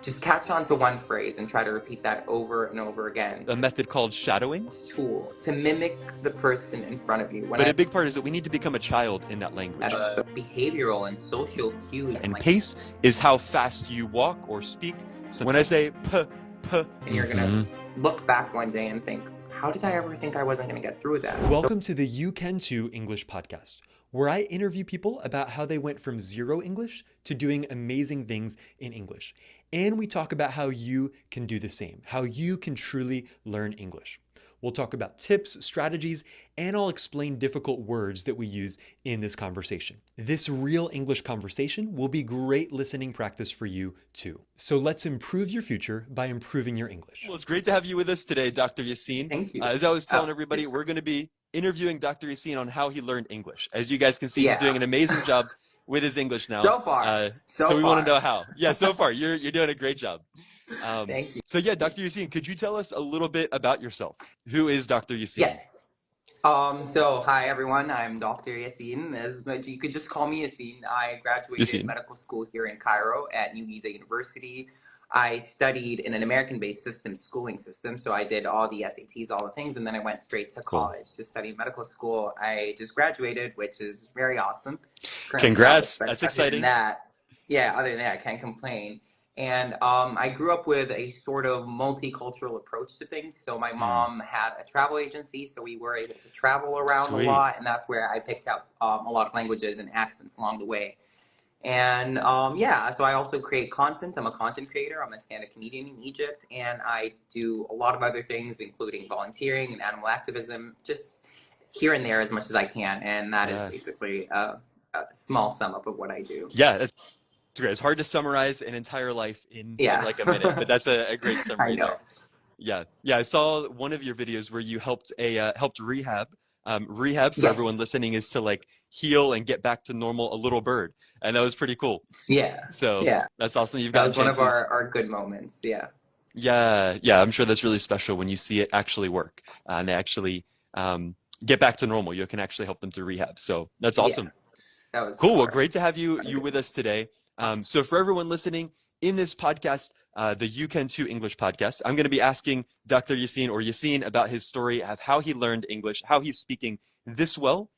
just catch on to one phrase and try to repeat that over and over again. A method called shadowing. Tool to mimic the person in front of you. But a big part is that we need to become a child in that language. Behavioral and social cues. And pace is how fast you walk or speak. So when I say p, and you're gonna look back one day and think, how did I ever think I wasn't gonna get through that? Welcome to the You Can Too English podcast, where I interview people about how they went from zero English to doing amazing things in English. And we talk about how you can do the same, how you can truly learn English. We'll talk about tips, strategies, and I'll explain difficult words that we use in this conversation. This real English conversation will be great listening practice for you too. So let's improve your future by improving your English. Well, it's great to have you with us today, Dr. Yassin. Thank you. As I was telling everybody, we're going to be interviewing Dr. Yassin on how he learned English. As you guys can see, he's doing an amazing job with his English now. So far. So we want to know how. Yeah, so far. You're doing a great job. Thank you. So yeah, Dr. Yassin, could you tell us a little bit about yourself? Who is Dr. Yassin? Yes. So hi everyone, I'm Dr. Yassin. As you could just call me Yassin. I graduated medical school here in Cairo at New Giza University. I studied in an American-based schooling system, so I did all the SATs, all the things, and then I went straight to college to study medical school. I just graduated, which is very awesome. Congrats! That's exciting. Other than that, I can't complain. And I grew up with a sort of multicultural approach to things. So my mom had a travel agency, so we were able to travel around a lot, and that's where I picked up a lot of languages and accents along the way. And so I also create content. I'm a content creator. I'm a stand-up comedian in Egypt, and I do a lot of other things, including volunteering and animal activism, just here and there as much as I can. And that is basically a small sum up of what I do. Yeah, that's great. It's hard to summarize an entire life in like a minute, but that's a great summary there. Yeah. I saw one of your videos where you helped rehab. Rehab for everyone listening is to like heal and get back to normal a little bird, and that was pretty cool. So that's awesome. You've got that was one of our good moments. Yeah. I'm sure that's really special when you see it actually work and they actually get back to normal. You can actually help them through rehab. So that's awesome. That was cool. Well, great to have you with us today. So for everyone listening in this podcast, the You Can Too English podcast, I'm going to be asking Dr. Yassin about his story of how he learned English, how he's speaking this well,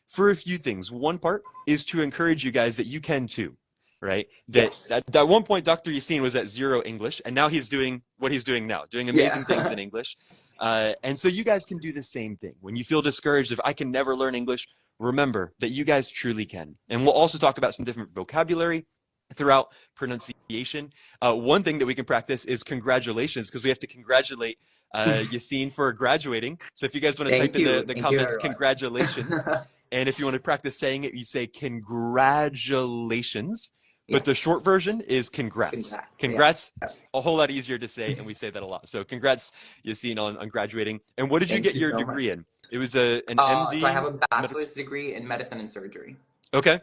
for a few things. One part is to encourage you guys that you can too, right? At one point, Dr. Yassin was at zero English, and now he's doing what he's doing now, doing amazing things in English. And so you guys can do the same thing. When you feel discouraged, if I can never learn English, remember that you guys truly can. And we'll also talk about some different vocabulary throughout pronunciation. One thing that we can practice is congratulations, because we have to congratulate Yassin for graduating. So if you guys want to type in the comments, congratulations. And if you want to practice saying it, you say congratulations. But the short version is congrats. Congrats, a whole lot easier to say, and we say that a lot. So congrats, Yassin, on graduating. And what did you get your degree in? It was an MD? So I have a bachelor's degree in medicine and surgery. Okay,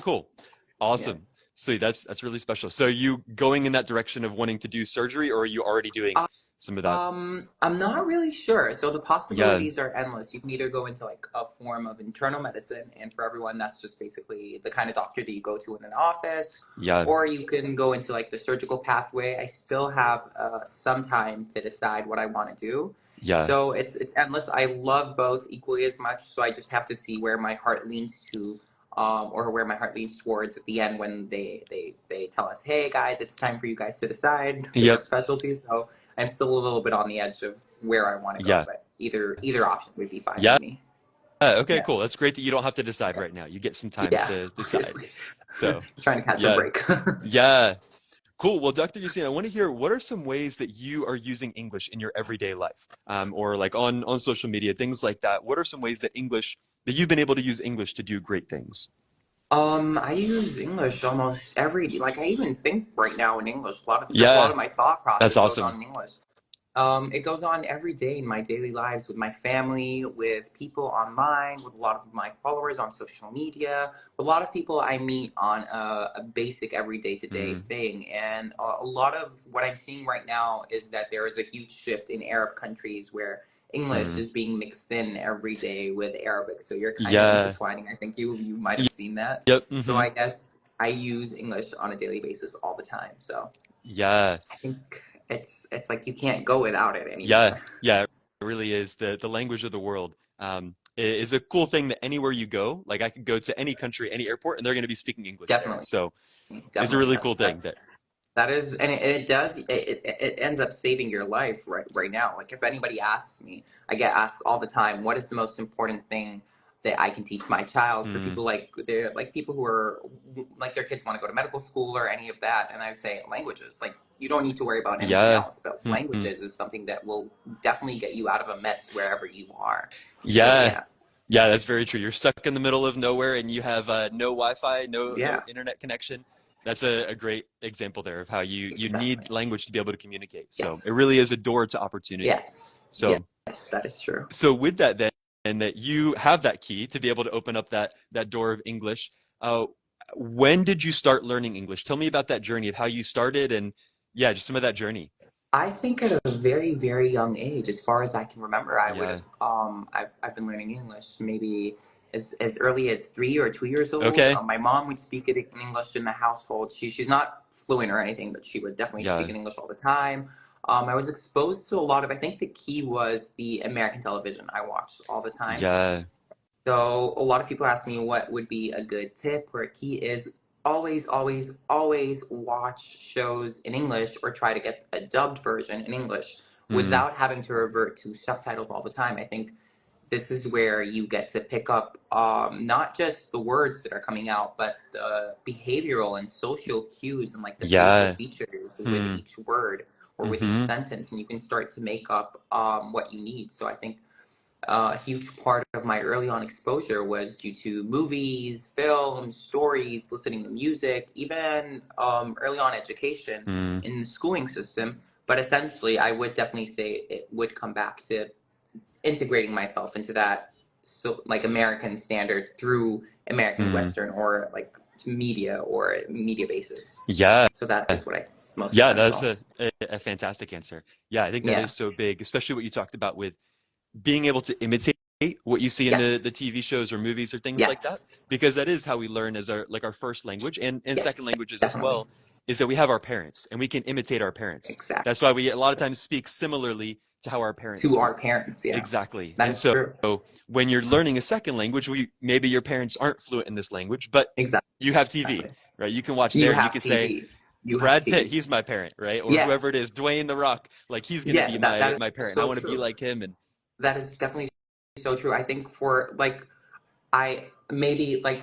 cool. Awesome. Sweet, that's really special. So are you going in that direction of wanting to do surgery, or are you already doing some of that? I'm not really sure. So the possibilities are endless. You can either go into like a form of internal medicine, and for everyone, that's just basically the kind of doctor that you go to in an office. Or you can go into like the surgical pathway. I still have some time to decide what I want to do. So it's endless. I love both equally as much. So I just have to see where my heart leans to. Or where my heart leans towards at the end when they tell us, hey guys, it's time for you guys to decide your specialties. So I'm still a little bit on the edge of where I want to go, but either option would be fine for me. Cool. That's great that you don't have to decide right now. You get some time to decide. So trying to catch a break. Cool. Well, Dr. Yassin, I want to hear, what are some ways that you are using English in your everyday life, or like on social media, things like that? What are some ways that you've been able to use English to do great things? I use English almost every day. Like I even think right now in English. A lot of my thought process goes on in English. It goes on every day in my daily lives with my family, with people online, with a lot of my followers on social media, with a lot of people I meet on a basic everyday to-day thing. And a lot of what I'm seeing right now is that there is a huge shift in Arab countries where English is being mixed in every day with Arabic. So you're kind of intertwining. I think you might have seen that. So I guess I use English on a daily basis all the time. So Yeah. I think it's like you can't go without it anymore. Yeah, it really is. The language of the world is a cool thing that anywhere you go, like I could go to any country, any airport, and they're going to be speaking English there. Definitely. So it's a Definitely. really cool thing. That is, and it does, it ends up saving your life right now. Like if anybody asks me, I get asked all the time, what is the most important thing that I can teach my child? For people like, they're like people who are like their kids want to go to medical school or any of that. And I say languages, like you don't need to worry about anything else, but languages is something that will definitely get you out of a mess wherever you are. Yeah. So, yeah, that's very true. You're stuck in the middle of nowhere and you have no Wi-Fi, no internet connection. That's a great example there of how you need language to be able to communicate. So it really is a door to opportunity. Yes. So yes, that is true. So with that then, and that you have that key to be able to open up that door of English, when did you start learning English? Tell me about that journey of how you started and just some of that journey. I think at a very, very young age, as far as I can remember, I would have, I've been learning English maybe as early as 3 or 2 years old. Okay. My mom would speak it in English in the household. She's not fluent or anything, but she would definitely speak in English all the time. I was exposed to a lot of, I think the key was the American television I watched all the time. Yeah. So a lot of people ask me what would be a good tip or a key is always, always, always watch shows in English or try to get a dubbed version in English without having to revert to subtitles all the time. I think this is where you get to pick up not just the words that are coming out, but the behavioral and social cues and like the social features with each word or with each sentence. And you can start to make up what you need. So I think a huge part of my early on exposure was due to movies, films, stories, listening to music, even early on education in the schooling system. But essentially, I would definitely say it would come back to integrating myself into that, so like American standard through American Western or like media or media basis. Yeah. So that is what I think is most essential. That's a fantastic answer. Yeah, I think that is so big, especially what you talked about with being able to imitate what you see in the TV shows or movies or things like that, because that is how we learn as our first language and second languages as well, is that we have our parents and we can imitate our parents. Exactly. That's why we a lot of times speak similarly to how our parents speak. Our parents. Yeah, exactly. That and is so true. when you're learning a second language, maybe your parents aren't fluent in this language, but you have TV, right? You can watch there and you can say, Brad Pitt, he's my parent, right? Or whoever it is, Dwayne The Rock, like he's going to be my parent. I want to be like him. And that is definitely so true. I think for like,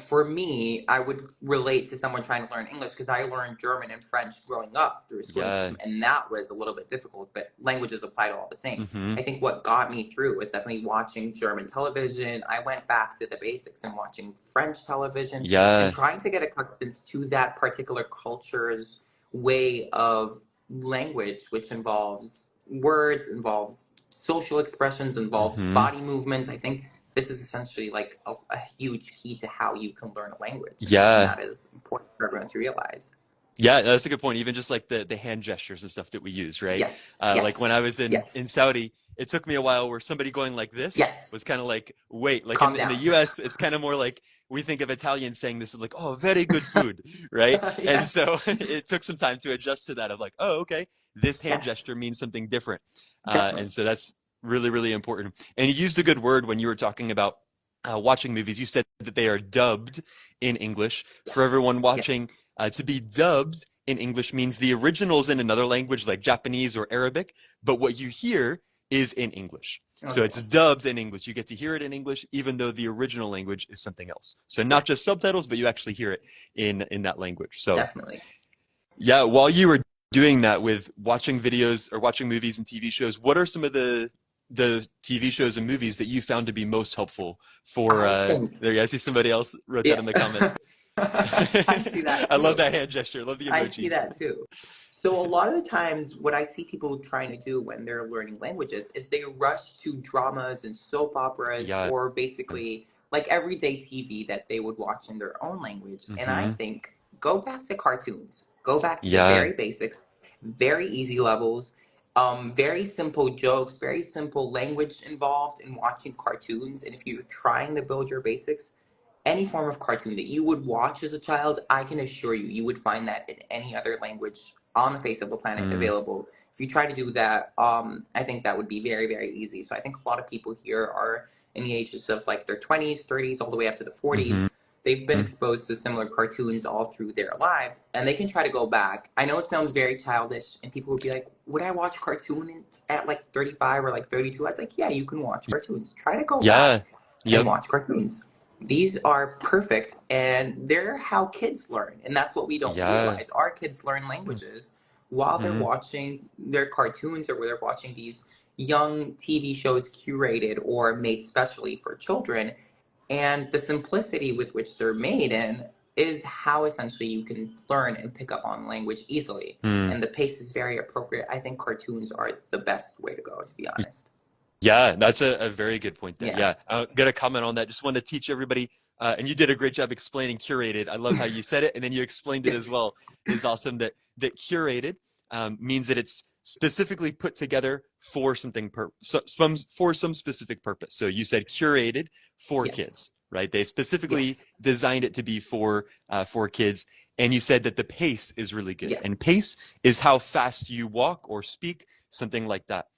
for me, I would relate to someone trying to learn English because I learned German and French growing up through a schooling system, and that was a little bit difficult, but languages apply to all the same. I think what got me through was definitely watching German television. I went back to the basics and watching French television and trying to get accustomed to that particular culture's way of language, which involves words, involves social expressions, involves body movements. I think this is essentially like a huge key to how you can learn a language. And that is important for everyone to realize. Yeah, that's a good point. Even just like the hand gestures and stuff that we use, right? Yes. Like when I was in Saudi, it took me a while where somebody going like this was kind of like, wait, like in the US, it's kind of more like we think of Italians saying this is like, oh, very good food, right? And so it took some time to adjust to that of like, oh, okay, this hand gesture means something different. And so that's really, really important. And you used a good word when you were talking about watching movies. You said that they are dubbed in English. For everyone watching, to be dubbed in English means the original's in another language like Japanese or Arabic, but what you hear is in English. So it's dubbed in English. You get to hear it in English, even though the original language is something else. So not just subtitles, but you actually hear it in that language. So definitely. Yeah, while you were doing that with watching videos or watching movies and TV shows, what are some of the TV shows and movies that you found to be most helpful for there I see somebody else wrote that in the comments. I see that too. I love that hand gesture. Love the emoji. I see that too. So a lot of the times what I see people trying to do when they're learning languages is they rush to dramas and soap operas or basically like everyday TV that they would watch in their own language. And I think go back to cartoons. Go back to the very basics, very easy levels. Very simple jokes, very simple language involved in watching cartoons. And if you're trying to build your basics, any form of cartoon that you would watch as a child, I can assure you, you would find that in any other language on the face of the planet available. If you try to do that, I think that would be very, very easy. So I think a lot of people here are in the ages of like their 20s, 30s, all the way up to the 40s. They've been exposed to similar cartoons all through their lives, and they can try to go back. I know it sounds very childish, and people would be like, would I watch cartoons at like 35 or like 32? I was like, yeah, you can watch cartoons. Try to go back and watch cartoons. These are perfect, and they're how kids learn, and that's what we don't realize. Our kids learn languages while they're watching their cartoons, or they're watching these young TV shows curated or made specially for children. And the simplicity with which they're made in is how essentially you can learn and pick up on language easily. And the pace is very appropriate. I think cartoons are the best way to go, to be honest. Yeah, that's a very good point there. Yeah, I'm going to comment on that. Just want to teach everybody, and you did a great job explaining curated. I love how you said it, and then you explained it as well. It's awesome that curated means that it's specifically put together for something for some specific purpose. So you said curated for kids, right? They specifically designed it to be for kids, and you said that the pace is really good. And pace is how fast you walk or speak, something like that.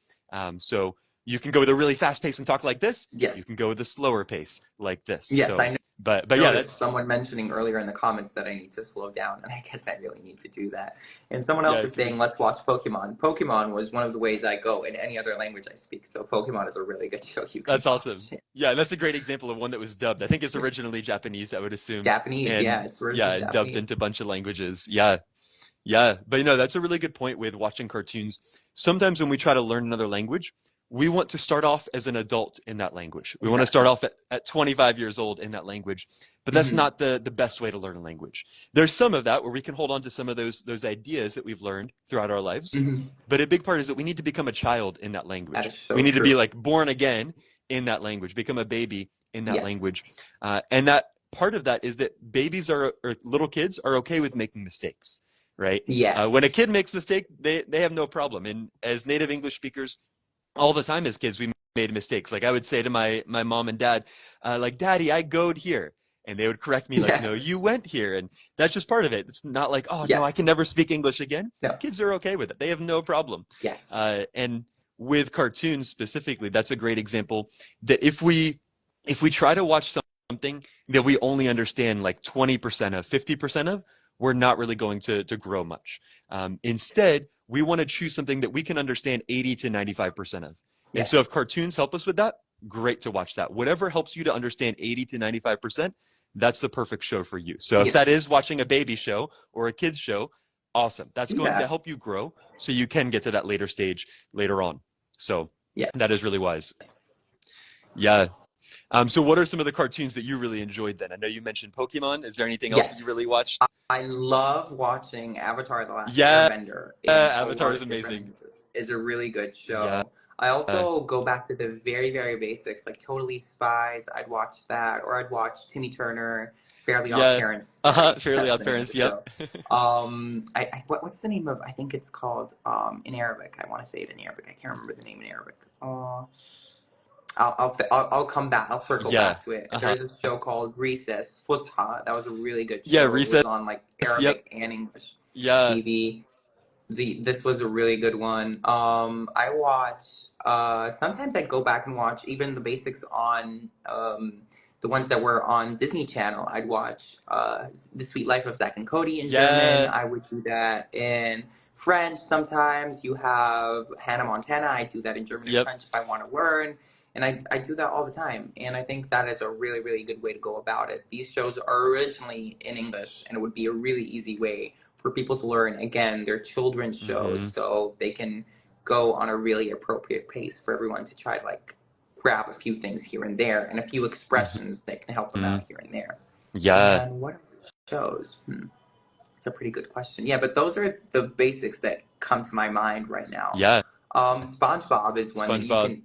So you can go with a really fast pace and talk like this. You can go with a slower pace like this. So, I know. But yeah, that's someone mentioning earlier in the comments that I need to slow down, and I guess I really need to do that. And someone else is saying, let's watch Pokemon. Pokemon was one of the ways I go in any other language I speak. So Pokemon is a really good show. That's awesome. Yeah, that's a great example of one that was dubbed. I think it's originally Japanese, I would assume. Japanese, and, it's originally Japanese. Dubbed into a bunch of languages. Yeah. But that's a really good point with watching cartoons. Sometimes when we try to learn another language, we want to start off as an adult in that language. We want to start off at 25 years old in that language, but that's not the best way to learn a language. There's some of that where we can hold on to some of those ideas that we've learned throughout our lives, but a big part is that we need to become a child in that language. We need to be like born again in that language, become a baby in that language. And that part of that is that babies or little kids are okay with making mistakes, right? When a kid makes a mistake, they have no problem. And as native English speakers, all the time as kids, we made mistakes. Like I would say to my mom and dad, like, Daddy, I goed here. And they would correct me like, no, you went here. And that's just part of it. It's not like, oh, no, I can never speak English again. No. Kids are okay with it. They have no problem. And with cartoons specifically, that's a great example that if we try to watch something that we only understand like 20% of, 50% of, we're not really going to grow much. Instead, we want to choose something that we can understand 80 to 95% of. And so if cartoons help us with that, great to watch that. Whatever helps you to understand 80 to 95%, that's the perfect show for you. So if that is watching a baby show or a kid's show, awesome. That's going to help you grow so you can get to that later stage later on. So that is really wise. So what are some of the cartoons that you really enjoyed then? I know you mentioned Pokemon. Is there anything else that you really watched? I love watching Avatar: The Last Airbender. Avatar is amazing. It's a really good show. I also go back to the very, very basics, like Totally Spies. I'd watch that, or I'd watch Timmy Turner, Fairly Odd Parents. Fairly Odd Parents, what's the name of, I think it's called, in Arabic. I want to say it in Arabic. I can't remember the name in Arabic. I'll come back. I'll circle back to it. There's a show called Recess, Fusha. That was a really good show. Recess. It was on like Arabic and English TV. This was a really good one. I watch. Sometimes I'd go back and watch even the basics on the ones that were on Disney Channel. I'd watch The Sweet Life of Zack and Cody in German. I would do that in French. Sometimes you have Hannah Montana. I do that in German and French if I want to learn. And I do that all the time. And I think that is a really, really good way to go about it. These shows are originally in English, and it would be a really easy way for people to learn. Again, they're children's shows, so they can go on a really appropriate pace for everyone to try to like grab a few things here and there and a few expressions that can help them out here and there. And what are the shows? It's a pretty good question. But those are the basics that come to my mind right now. SpongeBob is one that you can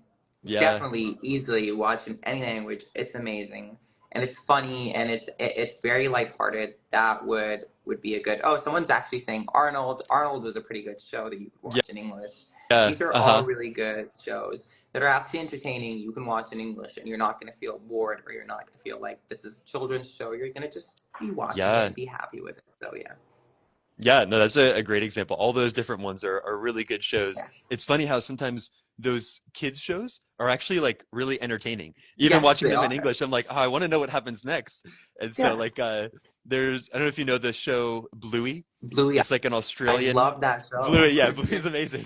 definitely easily watch in any language. It's amazing, and it's funny, and it's very lighthearted. That would would be a good, oh, someone's actually saying Arnold. Arnold was a pretty good show that you could watch in English. These are all really good shows that are actually entertaining. You can watch in English and you're not going to feel bored, or you're not going to feel like this is a children's show. You're going to just be watching it and be happy with it. So yeah. Yeah, no, that's a great example. All those different ones are really good shows. Yes. It's funny how sometimes those kids shows are actually like really entertaining. Even watching them in English, I'm like, oh, I want to know what happens next. And so like there's, I don't know if you know the show Bluey. Bluey. It's like an Australian. I love that show. Bluey, yeah, Bluey's amazing.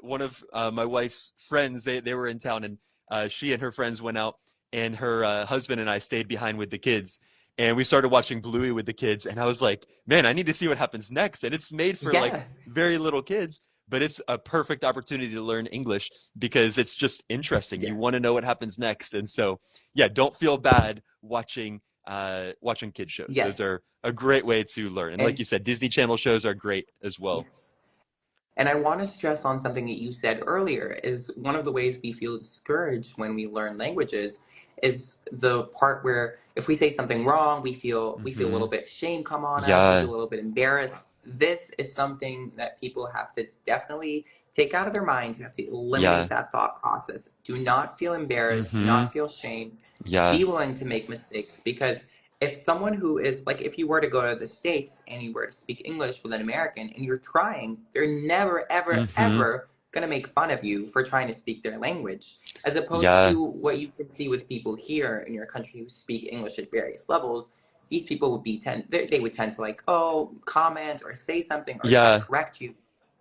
One of my wife's friends, they were in town, and she and her friends went out, and her husband and I stayed behind with the kids. And we started watching Bluey with the kids, and I was like, man, I need to see what happens next. And it's made for like very little kids, but it's a perfect opportunity to learn English because it's just interesting. You want to know what happens next. And so, yeah, don't feel bad watching kid shows. Those are a great way to learn. And like you said, Disney Channel shows are great as well. And I want to stress on something that you said earlier, is one of the ways we feel discouraged when we learn languages is the part where if we say something wrong, we feel a little bit shame come on us, we feel a little bit embarrassed. This is something that people have to definitely take out of their minds. You have to eliminate that thought process. Do not feel embarrassed. Do not feel shame. Be willing to make mistakes, because if someone who is like, if you were to go to the States and you were to speak English with an American and you're trying, they're never, ever, ever going to make fun of you for trying to speak their language, as opposed to what you can see with people here in your country who speak English at various levels. These people would they would tend to like, oh, comment or say something or try to correct you.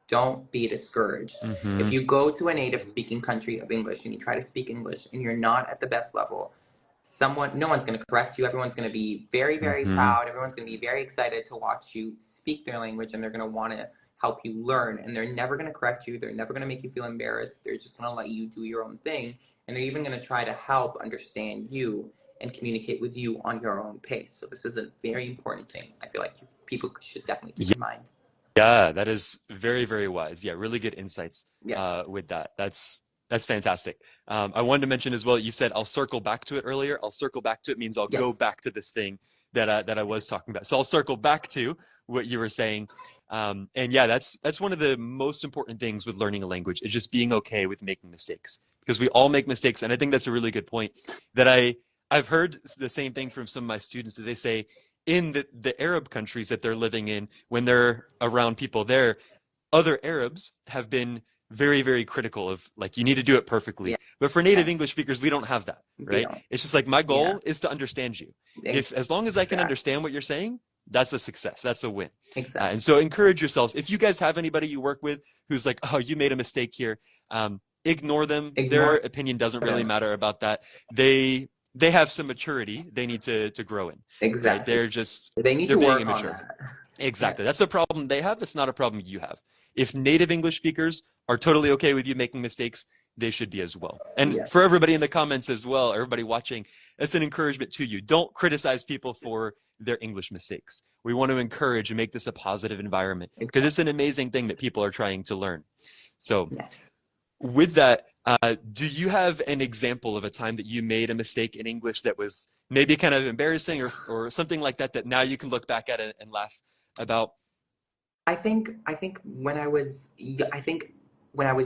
Don't be discouraged. If you go to a native speaking country of English and you try to speak English and you're not at the best level, no one's going to correct you. Everyone's going to be very, very proud. Everyone's going to be very excited to watch you speak their language, and they're going to want to help you learn. And they're never going to correct you. They're never going to make you feel embarrassed. They're just going to let you do your own thing. And they're even going to try to help understand you and communicate with you on your own pace. So this is a very important thing. I feel like people should definitely keep in mind. Yeah, that is very, very wise. Yeah, really good insights with that. That's fantastic. I wanted to mention as well, you said, I'll circle back to it earlier. I'll circle back to it means I'll go back to this thing that I was talking about. So I'll circle back to what you were saying. And yeah, that's one of the most important things with learning a language, is just being okay with making mistakes, because we all make mistakes. And I think that's a really good point that I've heard the same thing from some of my students, that they say in the Arab countries that they're living in, when they're around people there, other Arabs have been very, very critical of like, you need to do it perfectly. But for native English speakers, we don't have that, right? It's just like, my goal is to understand you. As long as I can understand what you're saying, that's a success. That's a win. And so encourage yourselves. If you guys have anybody you work with who's like, oh, you made a mistake here, ignore them. Their opinion doesn't really matter about that. They have some maturity they need to grow in. Right? They're being immature. Exactly. That's a problem they have. It's not a problem you have. If native English speakers are totally okay with you making mistakes, they should be as well. And for everybody in the comments as well, everybody watching, it's an encouragement to you. Don't criticize people for their English mistakes. We want to encourage and make this a positive environment, because it's an amazing thing that people are trying to learn. So with that, do you have an example of a time that you made a mistake in English that was maybe kind of embarrassing or something like that, that now you can look back at it and laugh about? I think when I was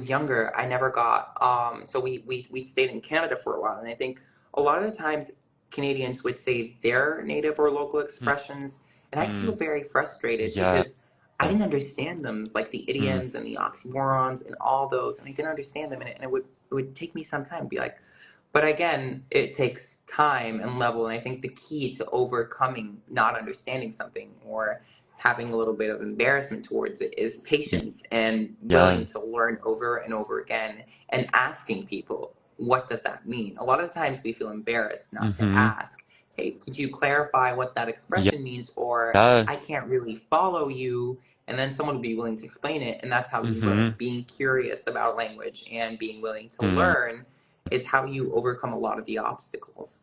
younger, I never got so we stayed in Canada for a while, and I think a lot of the times Canadians would say their native or local expressions, and I'd feel very frustrated because I didn't understand them, like the idioms and the oxymorons and all those, and I didn't understand them, and it would take me some time to be like, but again, it takes time and level, and I think the key to overcoming not understanding something or having a little bit of embarrassment towards it is patience and willing to learn over and over again and asking people, what does that mean? A lot of times we feel embarrassed not to ask, hey, could you clarify what that expression means? Or I can't really follow you. And then someone will be willing to explain it. And that's how you learn. Being curious about language and being willing to learn is how you overcome a lot of the obstacles.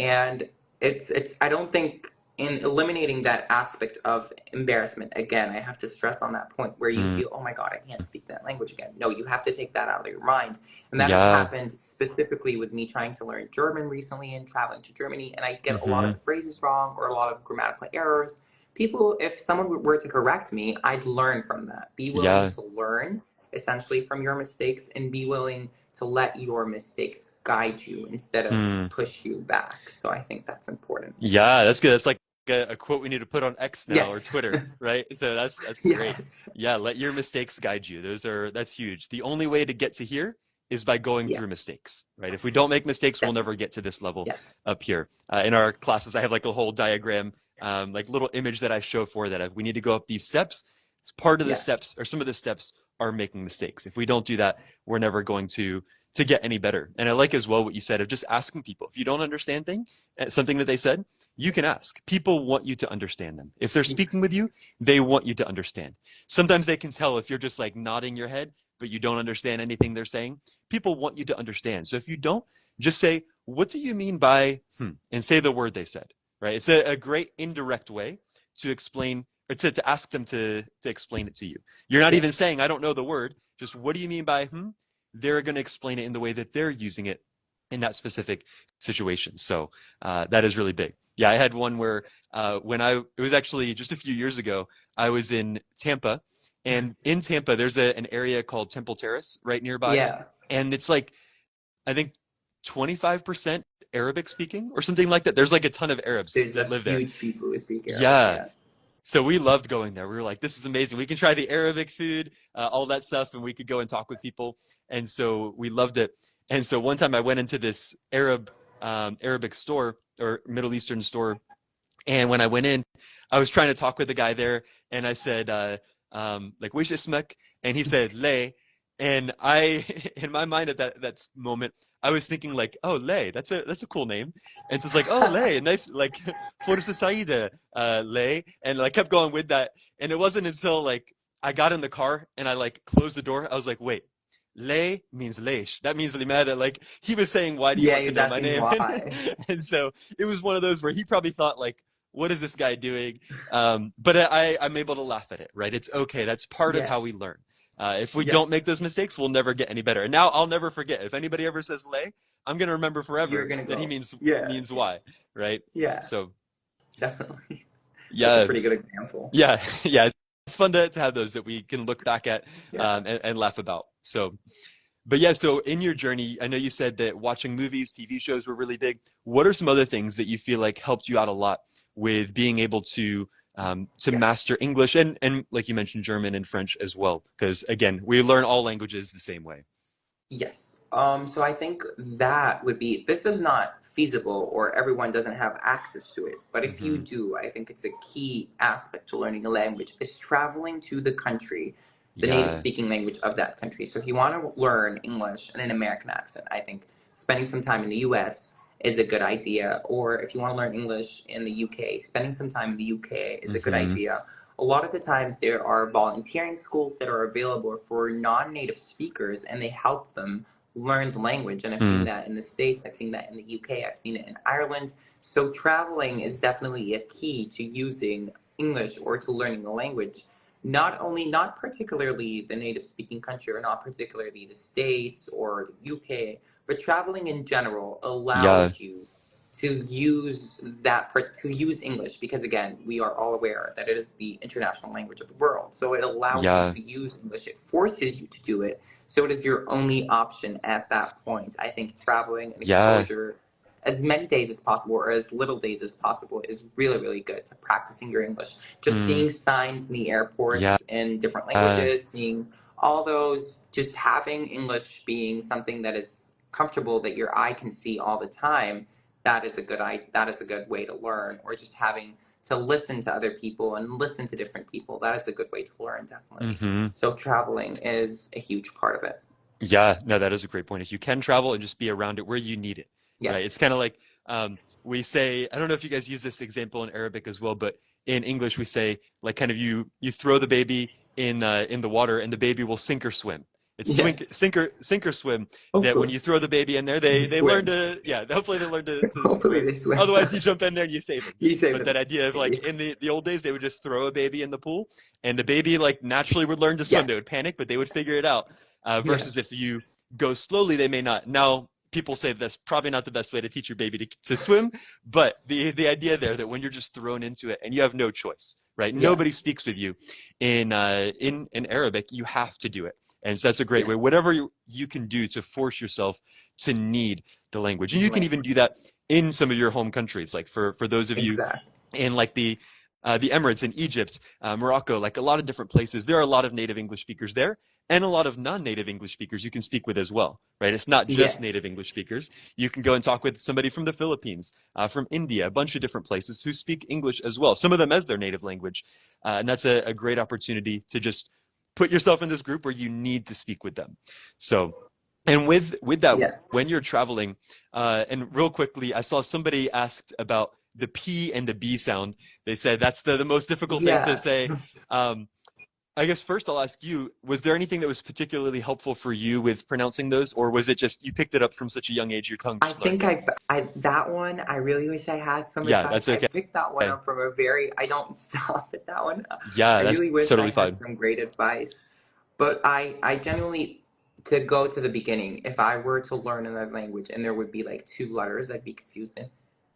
And I don't think, in eliminating that aspect of embarrassment, again, I have to stress on that point where you feel, oh my God, I can't speak that language again. No, you have to take that out of your mind. And that has happened specifically with me trying to learn German recently and traveling to Germany. And I get a lot of the phrases wrong or a lot of grammatical errors people, if someone were to correct me, I'd learn from that. Be willing to learn essentially from your mistakes, and be willing to let your mistakes guide you instead of push you back. So I think that's important. Yeah, that's good. That's like a quote we need to put on X now, or Twitter, right? So that's great. Yeah, let your mistakes guide you. That's huge. The only way to get to here is by going through mistakes, right? If we don't make mistakes, we'll never get to this level up here. In our classes, I have like a whole diagram, like little image that I show for that. We need to go up these steps. It's part of the steps, or some of the steps are making mistakes. If we don't do that, we're never going to get any better. And I like as well what you said of just asking people. If you don't understand something that they said, you can ask. People want you to understand them. If they're speaking with you, they want you to understand. Sometimes they can tell if you're just like nodding your head, but you don't understand anything they're saying. People want you to understand. So if you don't, just say, what do you mean by, and say the word they said, right? It's a great indirect way to explain, or to ask them to explain it to you. You're not even saying, I don't know the word. Just, what do you mean by, They're going to explain it in the way that they're using it in that specific situation. So that is really big. Yeah, I had one where it was actually just a few years ago, I was in Tampa, and in Tampa, there's an area called Temple Terrace right nearby. Yeah. And it's like, I think 25% Arabic speaking or something like that. There's like a ton of Arabs that live there. Huge people who speak Arabic. Yeah. So we loved going there. We were like, this is amazing. We can try the Arabic food, all that stuff, and we could go and talk with people. And so we loved it. And so one time I went into this Arabic store, or Middle Eastern store. And when I went in, I was trying to talk with the guy there. And I said, like, wish ismak? And he said, lay. And I, in my mind at that moment, I was thinking like, oh, Lay, that's a cool name. And so it's like, oh, Lay, nice, like, Forza Saida, Lay. And I kept going with that. And it wasn't until like I got in the car and I like closed the door. I was like, wait, Lay means leish. That means limada. Like, he was saying, why do you want to know my name? And so it was one of those where he probably thought like, what is this guy doing? But I'm able to laugh at it, right? It's okay. That's part of how we learn. If we don't make those mistakes, we'll never get any better. And now I'll never forget. If anybody ever says lay, I'm going to remember forever that he means why, right? Yeah. So definitely. Yeah. That's a pretty good example. Yeah. Yeah. It's fun to have those that we can look back at and laugh about. So, but yeah, so in your journey, I know you said that watching movies, TV shows were really big. What are some other things that you feel like helped you out a lot with being able to master English and like you mentioned, German and French as well? Because again, we learn all languages the same way. Yes. So I think that would be, this is not feasible or everyone doesn't have access to it. But if you do, I think it's a key aspect to learning a language is traveling to the country, the native speaking language of that country. So if you want to learn English in an American accent, I think spending some time in the US is a good idea. Or if you want to learn English in the UK, spending some time in the UK is a good idea. A lot of the times there are volunteering schools that are available for non-native speakers, and they help them learn the language. And I've seen that in the States, I've seen that in the UK, I've seen it in Ireland. So traveling is definitely a key to using English or to learning the language. Not particularly the native speaking country, or not particularly the States or the UK, but traveling in general allows you to use English, because again, we are all aware that it is the international language of the world. So it allows you to use English. It forces you to do it. So it is your only option at that point. I think traveling and exposure as many days as possible or as little days as possible is really, really good to practicing your English. Just seeing signs in the airports in different languages, seeing all those, just having English being something that is comfortable, that your eye can see all the time. That is a good way to learn. Or just having to listen to other people and listen to different people. That is a good way to learn, definitely. So traveling is a huge part of it. Yeah, no, that is a great point. If you can travel and just be around it where you need it, right? It's kind of like we say, I don't know if you guys use this example in Arabic as well, but in English we say, like, kind of you throw the baby in the water and the baby will sink or swim. It's sink or swim. Hopefully. That when you throw the baby in there, they learn to, hopefully they learn to hopefully swim. They swim. Otherwise you jump in there and you save them. But that idea of like in the old days, they would just throw a baby in the pool and the baby like naturally would learn to swim. They would panic, but they would figure it out. Versus if you go slowly, they may not. Now, people say that's probably not the best way to teach your baby to swim, but the idea there that when you're just thrown into it and you have no choice, right? Yes. Nobody speaks with you. In Arabic, you have to do it. And so that's a great way. Whatever you can do to force yourself to need the language. And you can even do that in some of your home countries. Like for those of you in like the Emirates, in Egypt, Morocco, like a lot of different places, there are a lot of native English speakers there, and a lot of non-native English speakers you can speak with as well, right? It's not just native English speakers. You can go and talk with somebody from the Philippines, from India, a bunch of different places who speak English as well, some of them as their native language. And that's a great opportunity to just put yourself in this group where you need to speak with them. So, and with that, when you're traveling, and real quickly, I saw somebody asked about the P and the B sound. They said that's the most difficult thing to say. I guess first I'll ask you, was there anything that was particularly helpful for you with pronouncing those, or was it just you picked it up from such a young age, your tongue just learned? I that one, I really wish I had some advice. That's okay. I picked that one up from I don't stop at that one. Yeah, I that's really wish totally I had some great advice. But I genuinely, to go to the beginning, if I were to learn another language and there would be like 2 letters I'd be confused in,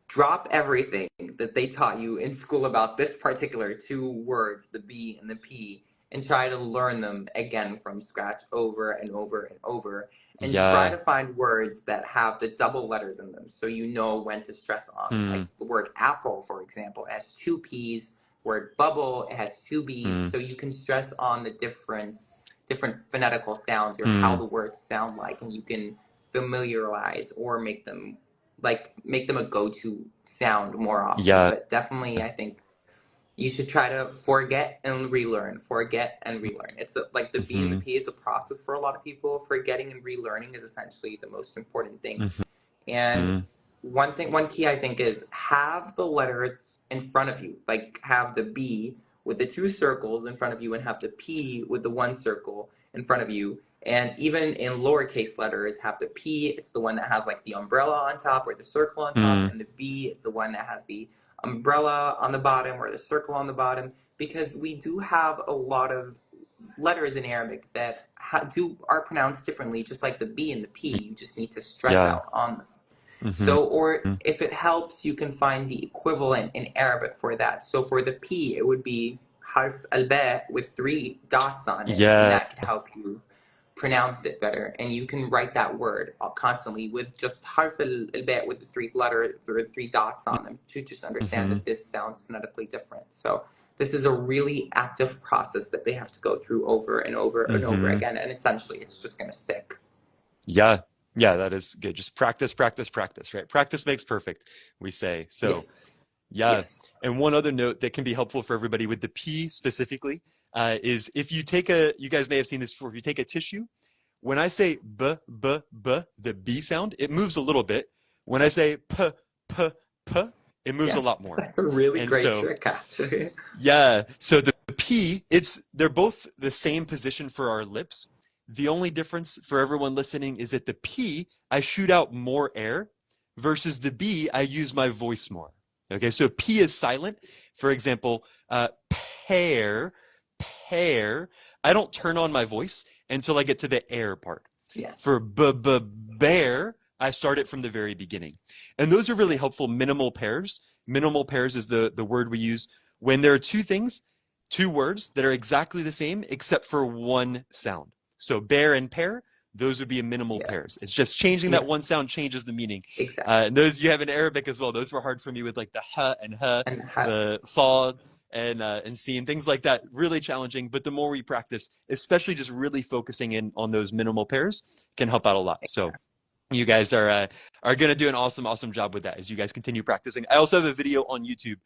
drop everything that they taught you in school about this particular 2 words, the B and the P, and try to learn them again from scratch over and over and over. And try to find words that have the double letters in them so you know when to stress on. Like the word apple, for example, has 2 P's. Word bubble, it has 2 B's. So you can stress on the different phonetical sounds or how the words sound like, and you can familiarize or make them a go-to sound more often. But definitely, I think you should try to forget and relearn. It's like the B and the P is a process for a lot of people. Forgetting and relearning is essentially the most important thing. And one key I think is have the letters in front of you. Like have the B with the 2 circles in front of you and have the P with the 1 circle in front of you. And even in lowercase letters, have the P, it's the one that has like the umbrella on top or the circle on top, and the B is the one that has the umbrella on the bottom or the circle on the bottom, because we do have a lot of letters in Arabic that are pronounced differently, just like the B and the P. You just need to stress out on them. So, or if it helps, you can find the equivalent in Arabic for that. So for the P, it would be harf al-ba with 3 dots on it, and that could help you pronounce it better. And you can write that word constantly with just harf al-ba with the 3 dots on them to just understand that this sounds phonetically different. So this is a really active process that they have to go through over and over and over again. And essentially, it's just going to stick. Yeah, that is good. Just practice, right? Practice makes perfect, we say. So, And one other note that can be helpful for everybody with the P specifically is if you take you guys may have seen this before, if you take a tissue, when I say b, the B sound, it moves a little bit. When I say p, it moves a lot more. That's a really great trick, actually. So the P, they're both the same position for our lips. The only difference for everyone listening is that the P, I shoot out more air, versus the B, I use my voice more. Okay, so P is silent. For example, pear. I don't turn on my voice until I get to the air part. For bear, I start it from the very beginning. And those are really helpful minimal pairs. Minimal pairs is the word we use when there are 2 words that are exactly the same except for 1 sound. So bear and pair, those would be a minimal pairs. It's just changing that 1 sound changes the meaning. And those you have in Arabic as well. Those were hard for me with like the ha and ha, the sad and sin, things like that. Really challenging. But the more we practice, especially just really focusing in on those minimal pairs, can help out a lot. So you guys are going to do an awesome job with that as you guys continue practicing. I also have a video on YouTube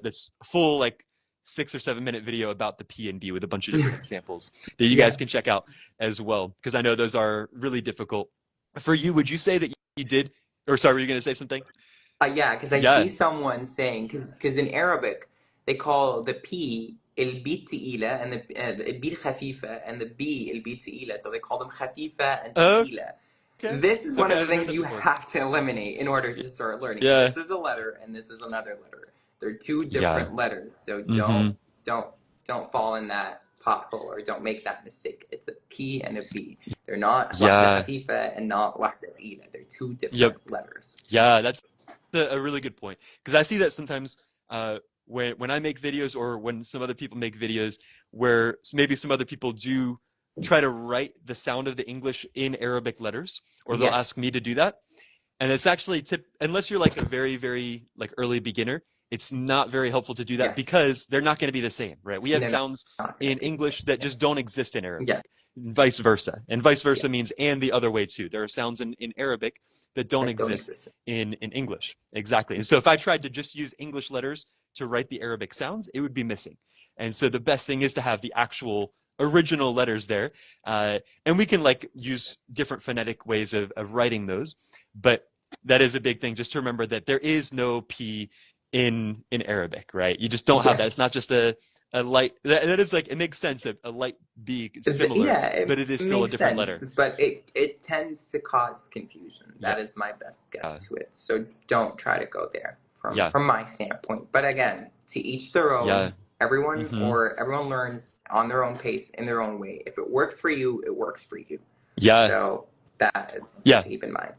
that's full, like 6 or 7 minute video about the P and B with a bunch of different examples that you guys can check out as well, because I know those are really difficult. For you, would you say that you did, or sorry, were you going to say something? Because I see someone saying, because in Arabic, they call the P البي تقيلة and the البي الخفيفة and the B البي تقيلة, so they call them خفيفة and تقيلة. This is one of the things you have to eliminate in order to start learning. This is a letter and this is another letter. They're 2 different letters, so don't fall in that pothole or don't make that mistake. It's a P and a B. They're not واحدة خفيفة and not واحدة تقيلة. They're 2 different letters. That's a really good point, because I see that sometimes when I make videos, or when some other people make videos, where maybe some other people do try to write the sound of the English in Arabic letters, or they'll ask me to do that. And it's actually, unless you're like a very, very like early beginner, it's not very helpful to do that, because they're not going to be the same, right? We have sounds in English that just don't exist in Arabic, vice versa. And vice versa means and the other way too. There are sounds in Arabic that don't exist in English. Exactly. And so if I tried to just use English letters to write the Arabic sounds, it would be missing. And so the best thing is to have the actual original letters there. And we can like use different phonetic ways of writing those. But that is a big thing, just to remember that there is no P in Arabic, right? You just don't have that. It's not just a light, that is like, it makes sense, a light B similar, but it is still a different letter. But it tends to cause confusion. That is my best guess to it. So don't try to go there from my standpoint. But again, to each their own. Everyone everyone learns on their own pace, in their own way. If it works for you, it works for you. So that is to keep in mind.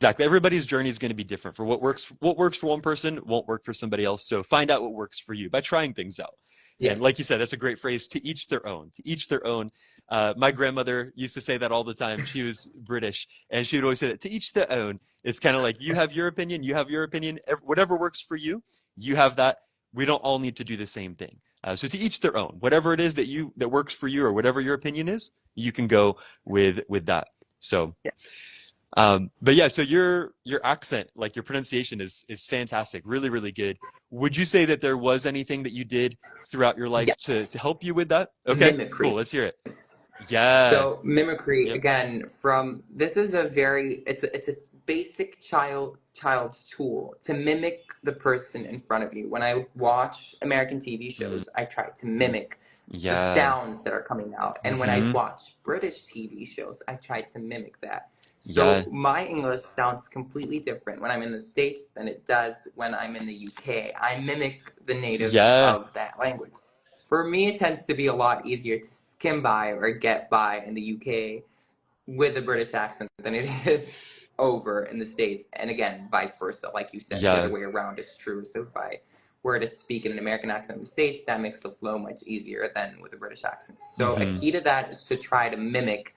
Exactly. Everybody's journey is going to be different. For what works for one person won't work for somebody else. So find out what works for you by trying things out. And like you said, that's a great phrase, to each their own. To each their own. My grandmother used to say that all the time. She was British, and she would always say that, to each their own. It's kind of like, you have your opinion, you have your opinion. Whatever works for you, you have that. We don't all need to do the same thing. So to each their own. Whatever it is that works for you, or whatever your opinion is, you can go with that. So but yeah, so your accent, like your pronunciation is fantastic. Really, really good. Would you say that there was anything that you did throughout your life to help you with that? Okay, mimicry. Cool. Let's hear it. So mimicry, again, this is it's a basic child's tool to mimic the person in front of you. When I watch American TV shows, I try to mimic the sounds that are coming out. And when I watch British TV shows, I try to mimic that. So my English sounds completely different when I'm in the States than it does when I'm in the UK. I mimic the natives of that language. For me, it tends to be a lot easier to skim by or get by in the UK with a British accent than it is over in the States. And again, vice versa. Like you said, the other way around is true. So if I were to speak in an American accent in the States, that makes the flow much easier than with a British accent. So a key to that is to try to mimic,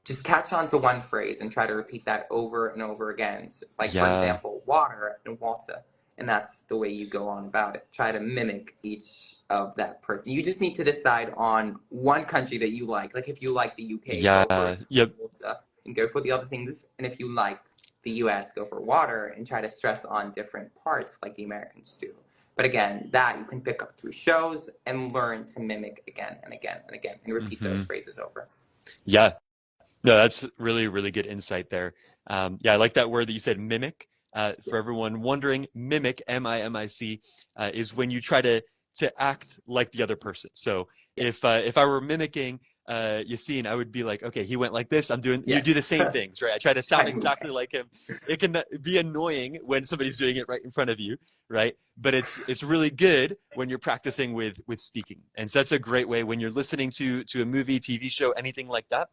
just catch on to one phrase and try to repeat that over and over again. So like, for example, water and water. And that's the way you go on about it. Try to mimic each of that person. You just need to decide on one country that you like. Like if you like the UK, go for water and go for the other things. And if you like the US, go for water and try to stress on different parts like the Americans do. But again, that you can pick up through shows and learn to mimic again and again and again and repeat those phrases over. Yeah. No, that's really, really good insight there. I like that word that you said, mimic. For everyone wondering, mimic, M-I-M-I-C, is when you try to act like the other person. So if I were mimicking Yassin, I would be like, okay, he went like this, I'm doing, you do the same things, right? I try to sound exactly like him. It can be annoying when somebody's doing it right in front of you, right? But it's really good when you're practicing with speaking. And so that's a great way when you're listening to a movie, TV show, anything like that.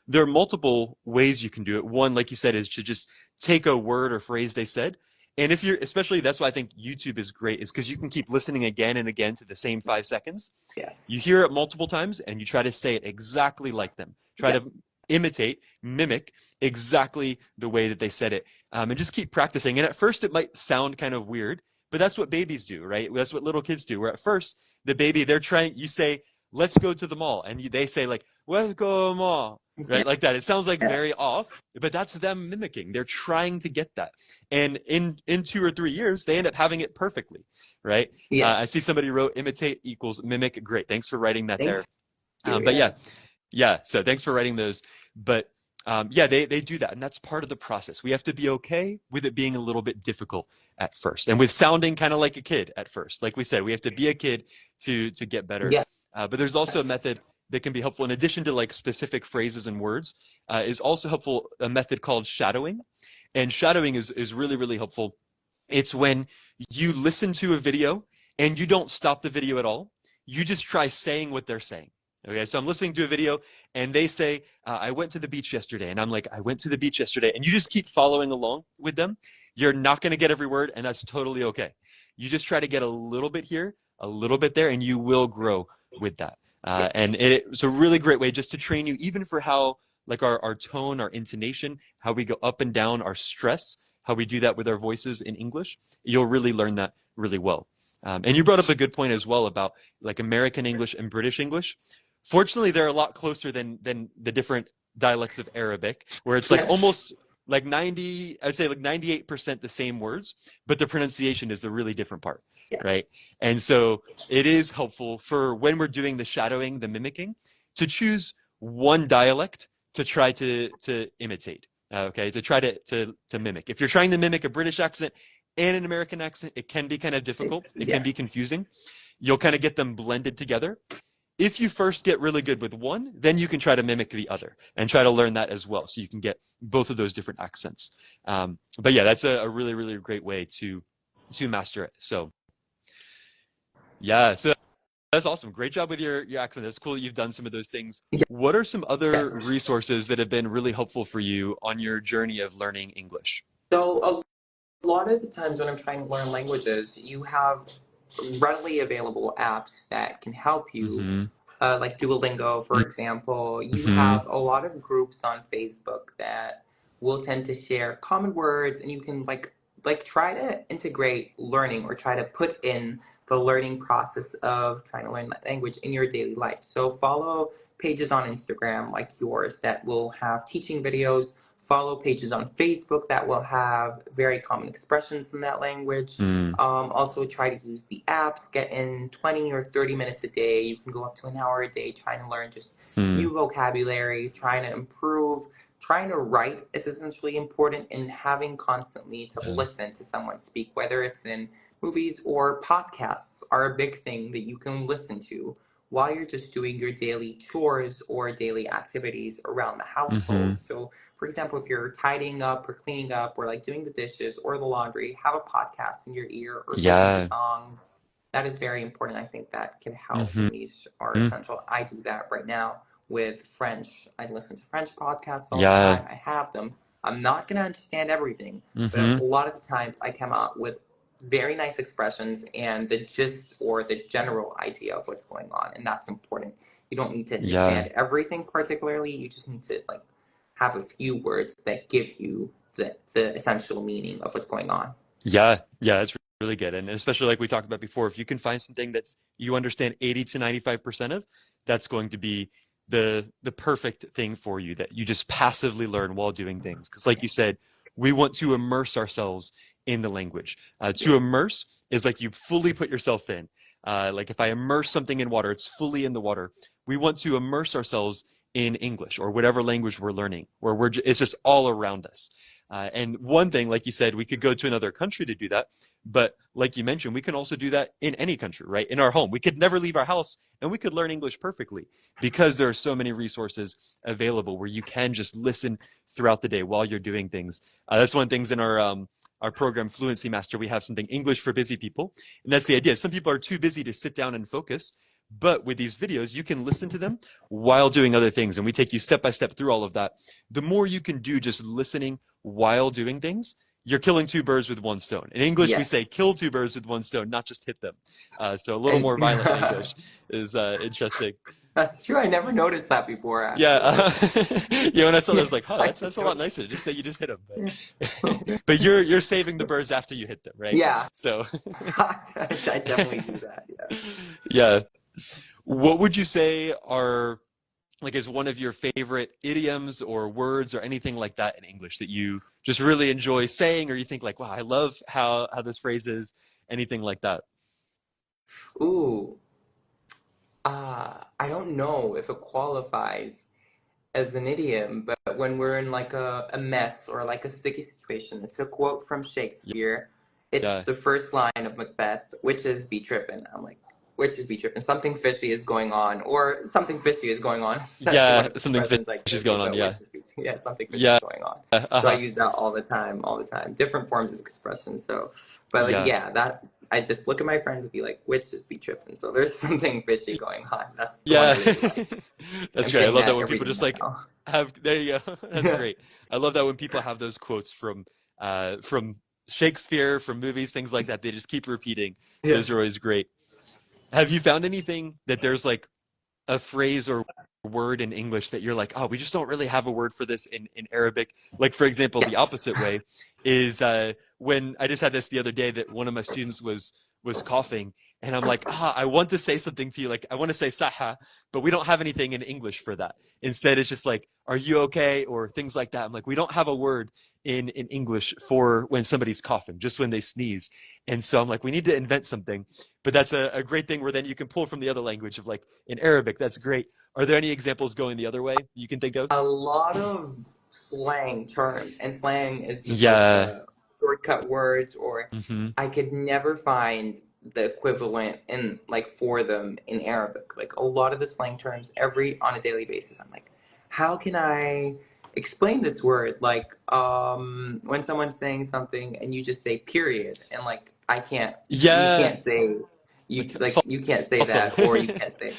There are multiple ways you can do it. One, like you said, is to just take a word or phrase they said. And if you're, especially, that's why I think YouTube is great, is because you can keep listening again and again to the same 5 seconds. Yes. You hear it multiple times and you try to say it exactly like them. Try to imitate, mimic exactly the way that they said it. And just keep practicing. And at first it might sound kind of weird, but that's what babies do, right? That's what little kids do. Where at first, the baby, you say, let's go to the mall. And they say like, let's go to the mall. Right, like that. It sounds like very off, but that's them mimicking. They're trying to get that, and in 2 or 3 years, they end up having it perfectly, right? I see somebody wrote imitate equals mimic. Great, thanks for writing that there. But so thanks for writing those. But they do that, and that's part of the process. We have to be okay with it being a little bit difficult at first, and with sounding kind of like a kid at first. Like we said, we have to be a kid to get better. But there's also a method that can be helpful in addition to like specific phrases and words, is also helpful, a method called shadowing. And shadowing is really, really helpful. It's when you listen to a video and you don't stop the video at all. You just try saying what they're saying. Okay, so I'm listening to a video and they say, I went to the beach yesterday. And I'm like, I went to the beach yesterday. And you just keep following along with them. You're not going to get every word, and that's totally okay. You just try to get a little bit here, a little bit there, and you will grow with that. And it's a really great way just to train you, even for how, like our tone, our intonation, how we go up and down, our stress, how we do that with our voices in English. You'll really learn that really well. And you brought up a good point as well about like American English and British English. Fortunately, they're a lot closer than the different dialects of Arabic, where it's like almost like 98% the same words, but the pronunciation is the really different part, right? And so it is helpful for when we're doing the shadowing, the mimicking, to choose one dialect to try to imitate, okay? To try to mimic. If you're trying to mimic a British accent and an American accent, it can be kind of difficult. It can be confusing. You'll kind of get them blended together. If you first get really good with one, then you can try to mimic the other and try to learn that as well. So you can get both of those different accents. But yeah, that's a really, really great way to master it. So yeah, so that's awesome. Great job with your accent. That's cool that you've done some of those things. What are some other resources that have been really helpful for you on your journey of learning English? So a lot of the times when I'm trying to learn languages, you have readily available apps that can help you, like Duolingo, for example. You have a lot of groups on Facebook that will tend to share common words, and you can like try to integrate learning or try to put in the learning process of trying to learn that language in your daily life. So follow pages on Instagram like yours that will have teaching videos. Follow pages on Facebook that will have very common expressions in that language. Also try to use the apps, get in 20 or 30 minutes a day. You can go up to an hour a day trying to learn just new vocabulary, trying to improve. Trying to write is essentially important, and having constantly to listen to someone speak, whether it's in movies or podcasts are a big thing that you can listen to while you're just doing your daily chores or daily activities around the household. So, for example, if you're tidying up or cleaning up or like doing the dishes or the laundry, have a podcast in your ear or listen to songs. That is very important. I think that can help, and these are essential. I do that right now with French. I listen to French podcasts all the time. I have them. I'm not going to understand everything, but a lot of the times I come out with very nice expressions and the gist or the general idea of what's going on, and that's important. You don't need to understand everything particularly. You just need to like have a few words that give you the essential meaning of what's going on. Yeah, that's really good. And especially like we talked about before, if you can find something that's you understand 80 to 95% of, that's going to be the perfect thing for you, that you just passively learn while doing things. Because like you said, we want to immerse ourselves in the language. To immerse is like you fully put yourself in. Like if I immerse something in water, it's fully in the water. We want to immerse ourselves in English or whatever language we're learning, where it's just all around us. And one thing, like you said, we could go to another country to do that. But like you mentioned, we can also do that in any country, right? In our home. We could never leave our house and we could learn English perfectly because there are so many resources available where you can just listen throughout the day while you're doing things. That's one of the things in our program, Fluency Master, we have something English for busy people. And that's the idea. Some people are too busy to sit down and focus. But with these videos, you can listen to them while doing other things. And we take you step by step through all of that. The more you can do just listening while doing things, you're killing two birds with one stone. In English, we say kill two birds with one stone, not just hit them. So a little more violent in English is interesting. That's true. I never noticed that before. Actually. Yeah. When I saw that, I was like, that's a lot nicer. Just say you just hit them. But you're saving the birds after you hit them, right? Yeah. So I definitely do that. Yeah. What would you say are is one of your favorite idioms or words or anything like that in English that you just really enjoy saying, or you think like, wow, I love how this phrase is, anything like that? Ooh. I don't know if it qualifies as an idiom, but when we're in like a mess or like a sticky situation, it's a quote from Shakespeare. It's the first line of Macbeth, witches be trippin'. I'm like, witches be trippin'. Something fishy is going on, or something fishy is going on. Something fishy is going on. Something fishy is going on. So I use that all the time. Different forms of expression. So, but that I just look at my friends and be like, witches be tripping. So there's something fishy going on. That's I really like. That's great. I love that when people just like have. There you go. That's great. I love that when people have those quotes from Shakespeare, from movies, things like that. They just keep repeating. Yeah. Those are always great. Have you found anything that there's like a phrase or word in English that you're like, oh, we just don't really have a word for this in Arabic? Like, for example, the opposite way is when I just had this the other day that one of my students was coughing, and I'm like, I want to say something to you, like I want to say saha, but we don't have anything in English for that. Instead, it's just like, are you okay, or things like that. I'm like, we don't have a word in English for when somebody's coughing, just when they sneeze. And so I'm like, we need to invent something. But that's a great thing where then you can pull from the other language of like in Arabic. That's great. Are there any examples going the other way you can think of? A lot of slang terms, and slang is just like shortcut words, or I could never find the equivalent in like for them in Arabic. Like a lot of the slang terms on a daily basis, I'm like, how can I explain this word? Like when someone's saying something and you just say period, and like you can't say you can't say that, or you can't say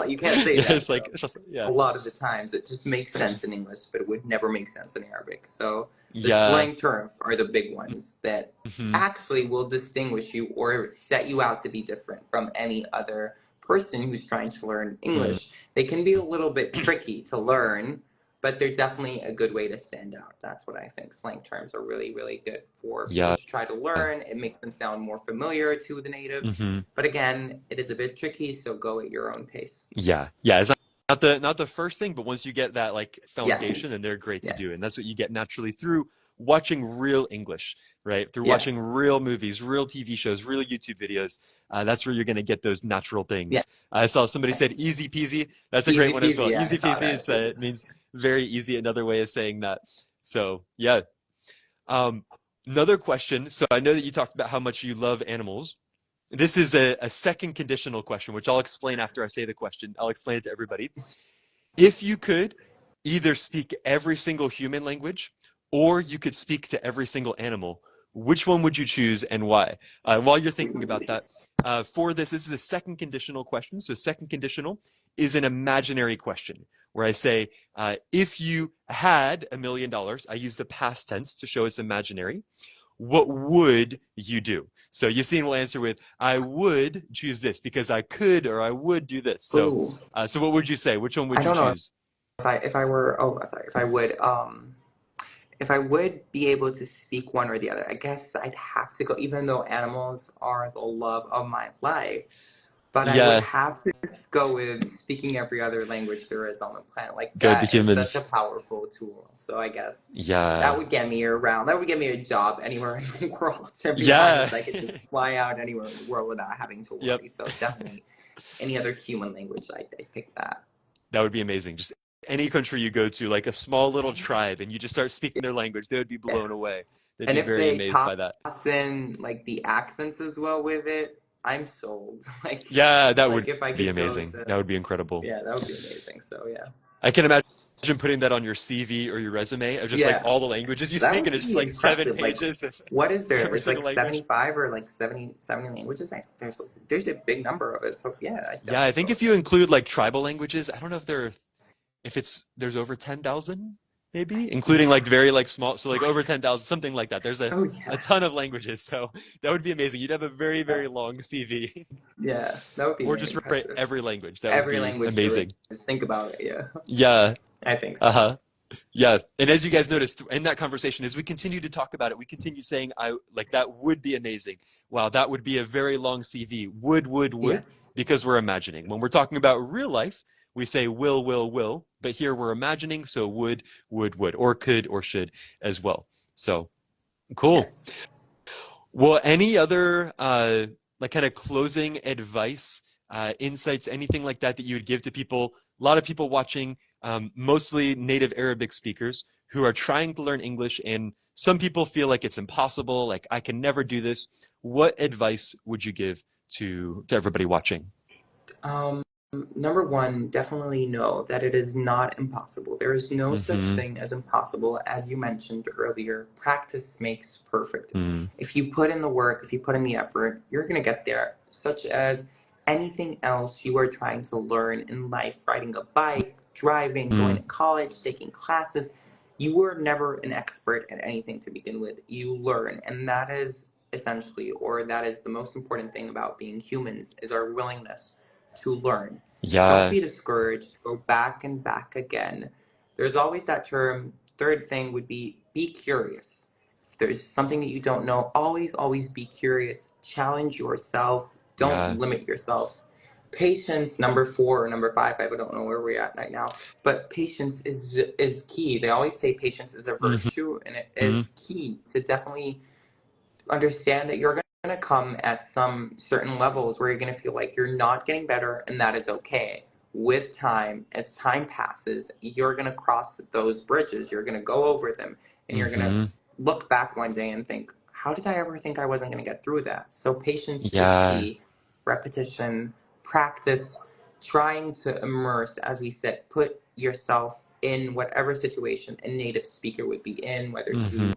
you can't say that. It's like a lot of the times it just makes sense in English, but it would never make sense in Arabic. So the slang terms are the big ones that actually will distinguish you or set you out to be different from any other person who's trying to learn English. They can be a little bit tricky to learn, but they're definitely a good way to stand out. That's what I think. Slang terms are really, really good for people to try to learn. It makes them sound more familiar to the natives. But again, it is a bit tricky, so go at your own pace. Yeah. It's not the first thing, but once you get that like foundation, then they're great to do. And that's what you get naturally through watching real English, right? Through watching real movies, real TV shows, real YouTube videos. That's where you're going to get those natural things. I saw somebody said easy peasy. That's a great one as well. Easy peasy it means very easy. Another way of saying that. So another question. So I know that you talked about how much you love animals. This is a second conditional question, which I'll explain after I say the question. I'll explain it to everybody. If you could either speak every single human language, or you could speak to every single animal, which one would you choose and why? While you're thinking about that, this is the second conditional question. So second conditional is an imaginary question where I say, if you had $1 million, I use the past tense to show it's imaginary. What would you do? So Yasin will answer with, I would choose this because I could, or I would do this. So, so what would you say? Which one would you choose? If I would be able to speak one or the other, I guess I'd have to go, even though animals are the love of my life, but I would have to go with speaking every other language there is on the planet. Like that is such a powerful tool. So I guess that would get me around. That would get me a job anywhere in the world. To be honest, I could just fly out anywhere in the world without having to worry. So definitely any other human language, I'd pick that. That would be amazing. Just any country you go to, like a small little tribe, and you just start speaking their language, they would be blown away. They'd be very amazed by that. And if they toss in like the accents as well with it, I'm sold. Like that would be amazing. That would be incredible. Yeah, that would be amazing. So I can imagine putting that on your CV or your resume of just like all the languages you speak, and it's just like impressive. 7 pages. Like, what is there? There's like 75 or like 70 languages. There's a big number of it. So I think if you include like tribal languages, I don't know if there's over 10,000. Maybe, including like very like small, so like over 10,000, something like that. There's a ton of languages, so that would be amazing. You'd have a very, very long CV. Yeah, that would be. Or just write every language. That would be amazing. Just think about it. Yeah. I think so. Yeah, and as you guys noticed in that conversation, as we continue to talk about it, we continue saying, that would be amazing. Wow, that would be a very long CV. Would, because we're imagining. When we're talking about real life, we say will, but here we're imagining, so would, or could, or should as well. So, cool. Well, any other like kind of closing advice, insights, anything like that you would give to people? A lot of people watching, mostly native Arabic speakers who are trying to learn English, and some people feel like it's impossible, like I can never do this. What advice would you give to everybody watching? Number one, definitely know that it is not impossible. There is no such thing as impossible. As you mentioned earlier, practice makes perfect. If you put in the work, if you put in the effort, you're going to get there. Such as anything else you are trying to learn in life, riding a bike, driving, going to college, taking classes, you were never an expert at anything to begin with. You learn, and that is essentially, or that is the most important thing about being humans, is our willingness to learn. Don't be discouraged. Go back and back again. There's always that term. Third thing would be curious. If there's something that you don't know, always be curious. Challenge yourself. Don't limit yourself. Patience, number 4 or number 5, I don't know where we're at right now, but patience is key. They always say patience is a virtue, and it is key to definitely understand that you're going to come at some certain levels where you're going to feel like you're not getting better, and that is okay. With time, as time passes, you're going to cross those bridges. You're going to go over them, and you're going to look back one day and think, how did I ever think I wasn't going to get through that? So patience is key. Repetition, practice, trying to immerse, as we said, put yourself in whatever situation a native speaker would be in, whether through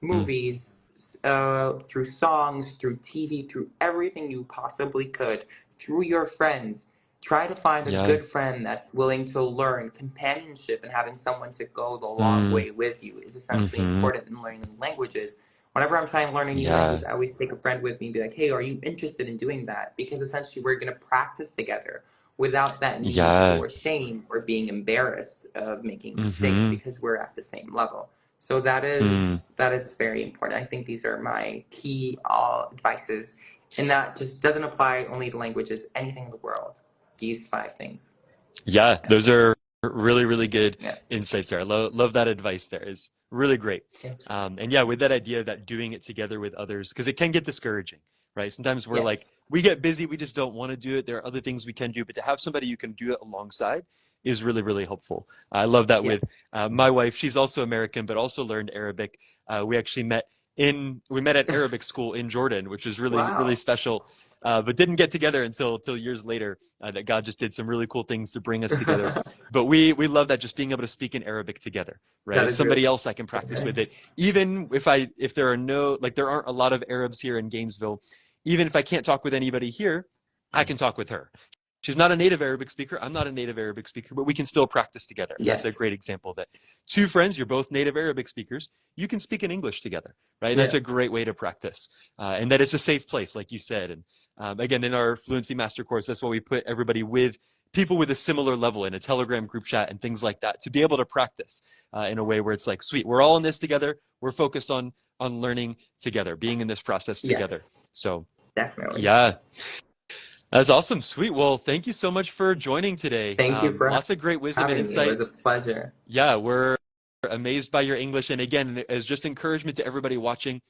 movies, through songs, through TV, through everything you possibly could, through your friends. Try to find a good friend that's willing to learn. Companionship and having someone to go the long way with you is essentially important in learning languages. Whenever I'm trying to learn a new language, I always take a friend with me and be like, hey, are you interested in doing that? Because essentially we're going to practice together without that need for shame or being embarrassed of making mistakes because we're at the same level. So that is very important. I think these are my key advices. And that just doesn't apply only to languages, anything in the world. These 5 things. Yeah, those are really, really good insights there. I love that advice there. It's really great. And yeah, with that idea that doing it together with others, because it can get discouraging, right? Sometimes we're like, we get busy, we just don't want to do it. There are other things we can do, but to have somebody you can do it alongside is really, really helpful. I love that with my wife. She's also American, but also learned Arabic. We actually met at Arabic school in Jordan, which was really, really special. But didn't get together until years later. That God just did some really cool things to bring us together. But we love that, just being able to speak in Arabic together, right? It's somebody else I can practice with it. Even if there aren't a lot of Arabs here in Gainesville, even if I can't talk with anybody here, I can talk with her. She's not a native Arabic speaker. I'm not a native Arabic speaker, but we can still practice together. That's a great example that 2 friends, you're both native Arabic speakers, you can speak in English together, right? And that's a great way to practice. And that it's a safe place, like you said. And again, in our Fluency Master course, that's why we put everybody with people with a similar level in a Telegram group chat and things like that, to be able to practice in a way where it's like, sweet, we're all in this together. We're focused on learning together, being in this process together. So definitely. Yeah. That's awesome. Sweet. Well, thank you so much for joining today. Thank you for lots of great wisdom and insights. It was a pleasure. Yeah, we're amazed by your English. And again, as just encouragement to everybody watching,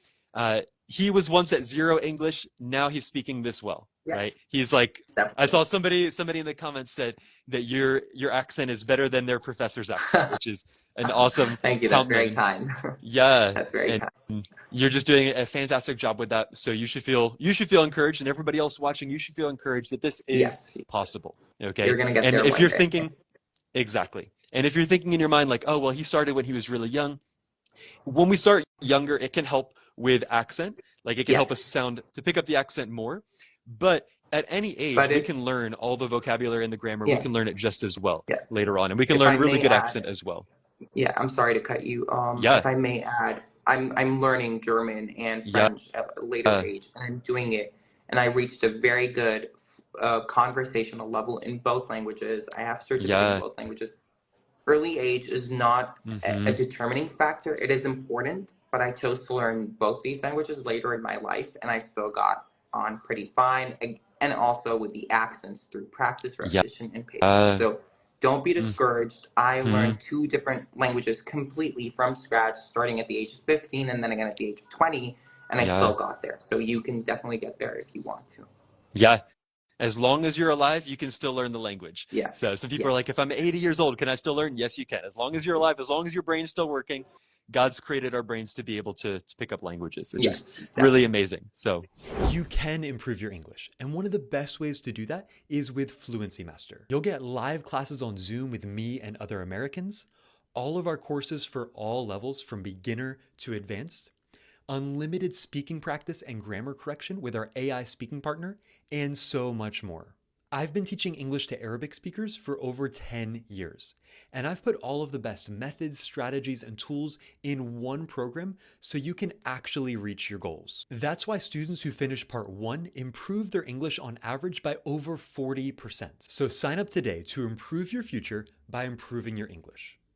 he was once at 0 English. Now he's speaking this well, right? He's like, I saw somebody in the comments said that your accent is better than their professor's accent, which is an awesome Thank you. That's very kind. Yeah. That's very kind. You're just doing a fantastic job with that. So you should feel encouraged, and everybody else watching, you should feel encouraged that this is possible. Okay. You're going to get and there. if you're thinking, exactly. And if you're thinking in your mind, like, oh, well, he started when he was really young. When we start younger, it can help with accent. Like it can help us to pick up the accent more. But at any age, we can learn all the vocabulary and the grammar. We can learn it just as well later on. And we can learn really good accent as well. Yeah, I'm sorry to cut you. If I may add, I'm learning German and French at a later age, and I'm doing it, and I reached a very good conversational level in both languages. I have certificate in both languages. Early age is not a determining factor. It is important, but I chose to learn both these languages later in my life, and I still got on pretty fine. And also with the accents through practice, repetition, and patience. So don't be discouraged. I learned 2 different languages completely from scratch, starting at the age of 15 and then again at the age of 20, and I still got there. So you can definitely get there if you want to. Yeah. As long as you're alive, you can still learn the language. Yes. So some people are like, if I'm 80 years old, can I still learn? Yes, you can. As long as you're alive, as long as your brain's still working, God's created our brains to be able to pick up languages. It's just really amazing. So you can improve your English. And one of the best ways to do that is with Fluency Master. You'll get live classes on Zoom with me and other Americans, all of our courses for all levels from beginner to advanced, unlimited speaking practice and grammar correction with our AI speaking partner, and so much more. I've been teaching English to Arabic speakers for over 10 years, and I've put all of the best methods, strategies, and tools in one program so you can actually reach your goals. That's why students who finish part 1 improve their English on average by over 40%. So sign up today to improve your future by improving your English.